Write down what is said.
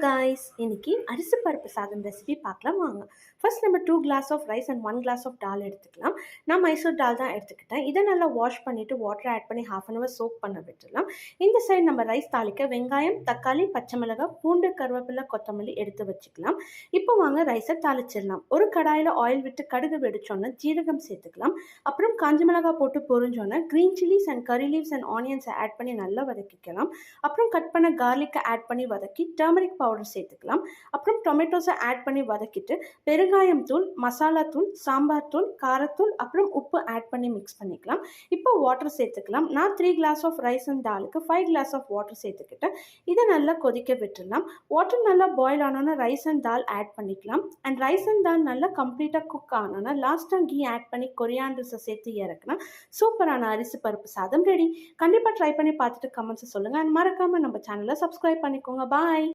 guys, இன்னைக்கு அரிசி பருப்பு சாதம் ரெசிபி பார்க்கலாம் வாங்க. ஃபர்ஸ்ட் நம்ம 2 glass of rice and 1 glass of dal எடுத்துக்கலாம். நான் மைசூர் டால் தான் எடுத்துக்கிட்டேன். இதை நல்லா வாஷ் பண்ணிவிட்டு வாட்டர் ஆட் பண்ணி ½ அன் ஹவர் சோக் பண்ண விட்டுடலாம். இந்த சைடு நம்ம ரைஸ் தாளிக்க வெங்காயம், தக்காளி, பச்சை மிளகாய், பூண்டு, கருவேப்பிலை, கொத்தமல்லி எடுத்து வச்சுக்கலாம். இப்போ வாங்க ரைஸை தாளிச்சிடலாம். ஒரு கடாயில் ஆயில் விட்டு கடுகு வெடிச்சோன்னா ஜீரகம் சேர்த்துக்கலாம். அப்புறம் காஞ்ச மிளகாய் போட்டு பொரிஞ்சோன்னா green chillies and curry leaves and ஆனியன்ஸை ஆட் பண்ணி நல்லா வதக்கிக்கலாம். அப்புறம் கட் பண்ண கார்லிக்கை ஆட் பண்ணி வதக்கி டர்மரிக் பவுடர் சேர்த்துக்கலாம். அப்புறம் டொமேட்டோஸை ஆட் பண்ணி வதக்கிட்டு பெருங்காயம் தூள், மசாலா தூள், சாம்பார் தூள், காரத்தூள், அப்புறம் உப்பு ஆட் பண்ணி மிக்ஸ் பண்ணிக்கலாம். இப்போ வாட்டர் சேர்த்துக்கலாம். நான் 3 கிளாஸ் ஆஃப் ரைஸ் அண்ட் தாலுக்கு 5 கிளாஸ் ஆஃப் வாட்டர் சேர்த்துக்கிட்டேன். இதை நல்லா கொதிக்க விட்டுடலாம். வாட்டர் நல்லா பாயில் ஆனோன்னா ரைஸ் அண்ட் தால் ஆட் பண்ணிக்கலாம். அண்ட் ரைஸ் அண்ட் தால் நல்லா கம்ப்ளீட்டாக குக் ஆனோன்னா லாஸ்ட்டாக கீ ஆட் பண்ணி கொரியாண்டர்ஸை சேர்த்து இறக்குனா சூப்பரான அரிசி பருப்பு சாதம் ரெடி. கண்டிப்பாக ட்ரை பண்ணி பார்த்துட்டு கமெண்ட்ஸை சொல்லுங்கள். அண்ட் மறக்காமல் நம்ம சேனலை சப்ஸ்கிரைப் பண்ணிக்கோங்க. பாய்.